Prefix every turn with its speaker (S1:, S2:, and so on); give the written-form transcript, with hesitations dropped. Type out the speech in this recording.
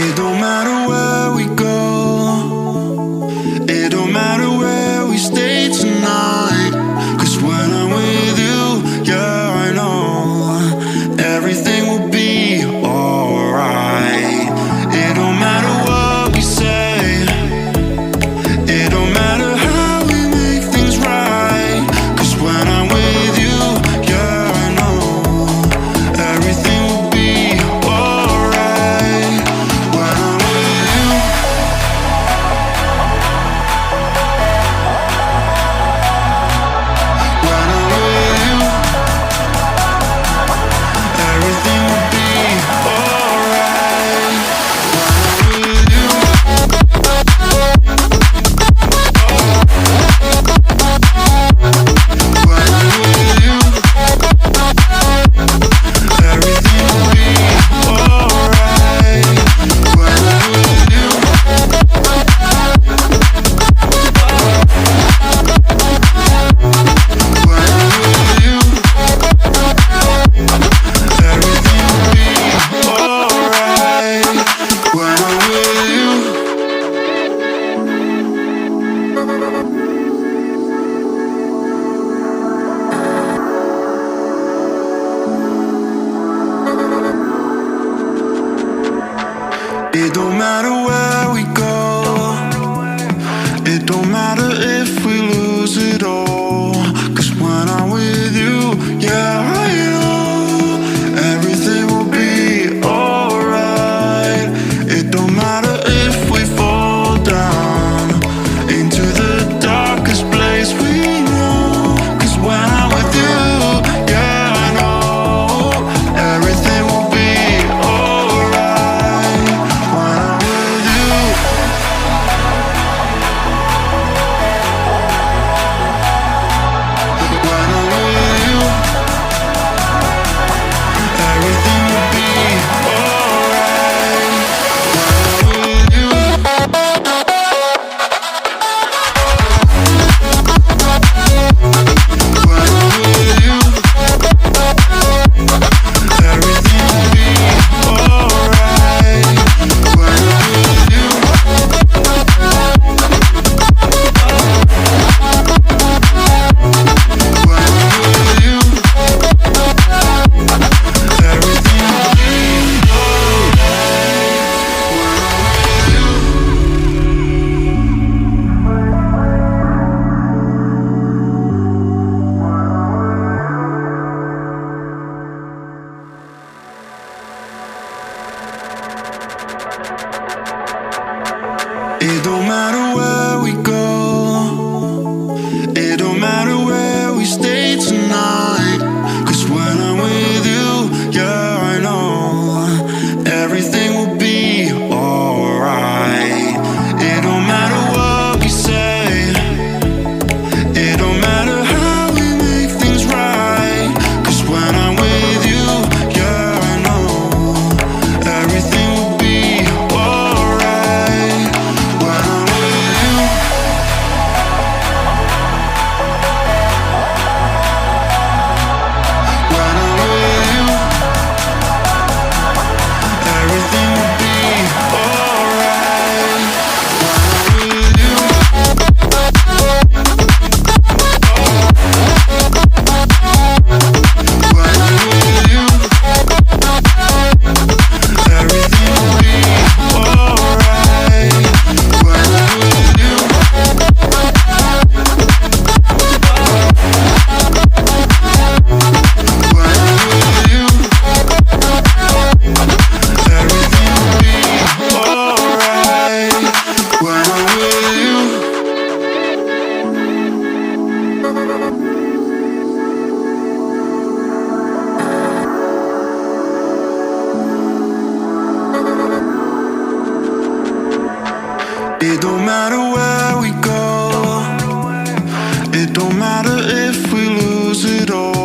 S1: It don't matter where we go, it don't matter where we stay tonight. 'Cause when I'm with you, yeah, I know everything will be alright. It don't matter what we say, it don't matter how we make things right. 'Cause when I'm with you, yeah, I know everything will be alright. When I'm with you, when I'm with you, everything will be alright. When I'm with you, when I'm with you, everything will be alright. When I'm with you, when I'm with you, everything will be alright. When I'm with you. It don't matter where we go, it don't matter if we lose it all. 'Cause when I'm with you, yeah, I know everything will be alright. It don't matter if we fall down into the darkest place we know. 'Cause when I'm with you, yeah, I know everything will be alright. When I'm with you, when I'm with you, everything will be alright. When I'm with you, when I'm with you, everything will be alright. When I'm with you, when I'm with you, everything will be It don't matter where we go, it don't matter where we stay tonight. 'Cause when I'm with you, yeah, I know everything will be alright. It don't matter what we say, it don't matter how we make things right. 'Cause when I'm with you, yeah, I know everything will be alright. When I'm with you, when I'm with you, everything will be alright. When I'm with you, when I'm with you, everything will be alright. When I'm with you, when I'm with you, everything will be alright. When I'm with you. It don't matter where we go, it don't matter if we lose it all.